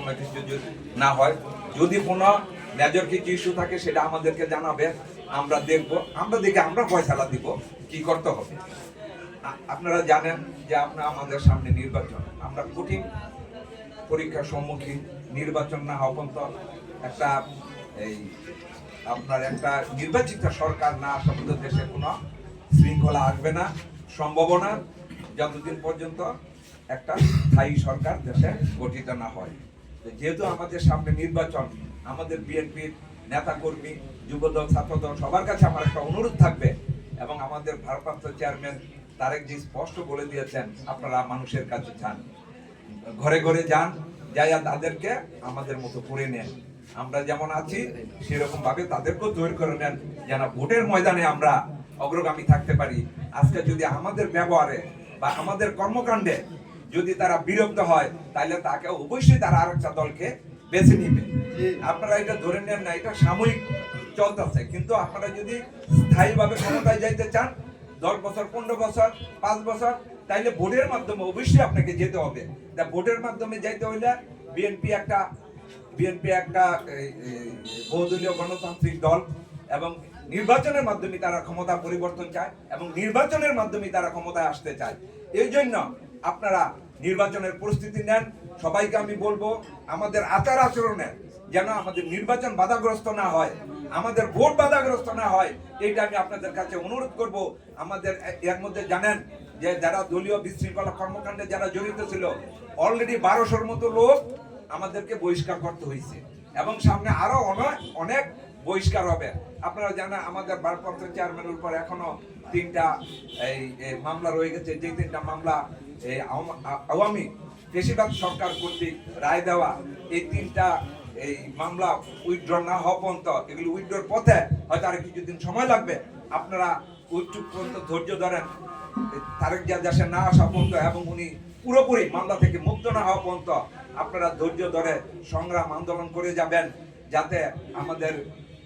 কোনো কিছু যদি না হয়, যদি কোনো মেজর কিছু ইস্যু থাকে সেটা আমাদেরকে জানাবে, আমরা দেখব, আমরা দেখে আমরা ফয়সালা দিব কি করতে হবে। আপনারা জানেন যে আমাদের সামনে নির্বাচন, আমরা কঠিন পরীক্ষার সম্মুখীন। নির্বাচন না হওয়া পর্যন্ত একটা আপনার একটা নির্বাচিত সরকার না আসা পর্যন্ত দেশে কোনো শৃঙ্খলা আসবে না, সম্ভাবনা যতদিন পর্যন্ত একটা স্থায়ী সরকার দেশে গঠিত না হয়। যেহেতু আমাদের সামনে নির্বাচন, আমাদের বিএনপির নেতাকর্মী, যুবদল, ছাত্রদল সবার কাছে আমার একটা অনুরোধ থাকবে, এবং আমাদের ভারপ্রাপ্ত চেয়ারম্যান তারেক জি স্পষ্ট বলে দিয়েছেন, আপনারা মানুষের কাছে যান, ঘরে ঘরে যান, যাইয়া তাদেরকে আমাদের মতো করে নেন, আমরা যেমন আছি সেরকম ভাবে তাদেরকেও তৈরি করে নেন, যেন ভোটের ময়দানে আমরা অগ্রগামী থাকতে পারি। আজকে যদি আমাদের ব্যবহারে বা আমাদের কর্মকাণ্ডে যদি তারা বিরক্ত হয়, তাহলে তাকে অবশ্যই তারা আরেকটা দলকে বেছে নিবে। আপনারা এটা ধরে নেন না, এটা সাময়িক চলতেছে, কিন্তু আপনারা যদি স্থায়ীভাবে ক্ষমতায় যাইতে চান 10 বছর, 15 বছর, 5 বছর, তাইলে ভোটের মাধ্যমে অবশ্যই আপনাকে যেতে হবে। তা ভোটের মাধ্যমে যাইতে হইলে বিএনপি একটা বহুদলীয় গণতান্ত্রিক দল, এবং নির্বাচনের মাধ্যমে তারা ক্ষমতা পরিবর্তন চায়, এবং নির্বাচনের মাধ্যমে তারা ক্ষমতায় আসতে চায়। এই জন্য আপনারা নির্বাচনের প্রস্তুতি নেন। সবাইকে আমি বলবো, আমাদের আচার আচরণে যেন আমাদের নির্বাচন বাধাগ্রস্ত না হয়, আমাদের ভোট বাধাগ্রস্ত না হয়, এইটা আমি আপনাদের কাছে অনুরোধ করব। আমাদের এর মধ্যে জানেন যে যারা দলীয় বিশৃঙ্খলা কর্মকাণ্ডে যারা জড়িত ছিল, অলরেডি 1200-র মতো লোক আমাদেরকে বহিষ্কার করতে হয়েছে, এবং সামনে আরো অনেক বহিষ্কার হবে। আপনারা জানেন আমাদের ভারপ্রাপ্ত চেয়ারম্যানের উপর এখনো 3টা মামলা রয়ে গেছে, যে 3টা মামলা আওয়ামী বেশিরভাগ সরকার কর্তৃক রায় দেওয়া, এই 3টা মামলা উইথড্র না হওয়া পর্যন্ত, এগুলো উইথড্রর পথে হয়তো আর কিছুদিন সময় লাগবে। আপনারা উচ্চুক পর্যন্ত ধৈর্য ধরেন, তারেক জিয়া দেশে না আসা পর্যন্ত, এবং উনি পুরোপুরি মামলা থেকে মুক্ত না হওয়া পর্যন্ত আপনারা ধৈর্য ধরে সংগ্রাম আন্দোলন করে যাবেন, যাতে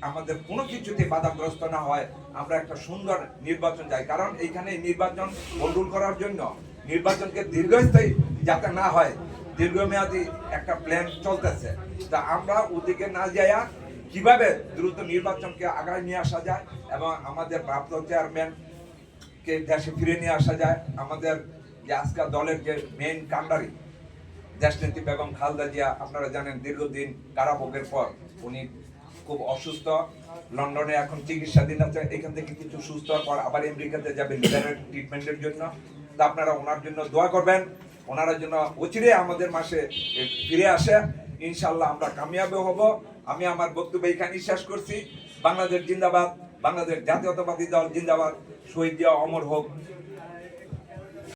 আমাদের কোনো কিছুতে বাধাগ্রস্ত না হয়, আমরা একটা সুন্দর নির্বাচন চাই। কারণ এইখানে নির্বাচন কন্ট্রোল করার জন্য নির্বাচনকে দীর্ঘস্থায়ী যাতে না হয়, দীর্ঘমেয়াদী একটা প্ল্যান চলতেছে। তা আমরা ওদিকে না যাইয়া কিভাবে দ্রুত নির্বাচনকে আগায় নিয়ে আসা যায়, এবং আমাদের প্রাপ্ত চেয়ারম্যানকে দেশে ফিরে নিয়ে আসা যায়। আমাদের যে আজকাল দলের যে মেইন কান্ডারি দেশনেত্রী বেগম খালেদা জিয়া, আপনারা জানেন দীর্ঘদিন কারাভোগের পর উনি খুব অসুস্থ, লন্ডনে এখন চিকিৎসাধীন আছে। এখান থেকে কিছু সুস্থ হওয়ার পর আবার আমেরিকাতে যাবেন লিভারের ট্রিটমেন্টের জন্য। তা আপনারা ওনার জন্য দোয়া করবেন, ওনারা জন্য অচিরে আমাদের মাসে ফিরে আসে, ইনশাল্লাহ আমরা কামিয়াবি হব। আমি আমার বক্তব্য এখানেই শেষ করছি। বাংলাদেশ জিন্দাবাদ, বাংলাদেশ জাতীয়তাবাদী দল জিন্দাবাদ, শহীদ জিয়া অমর হোক।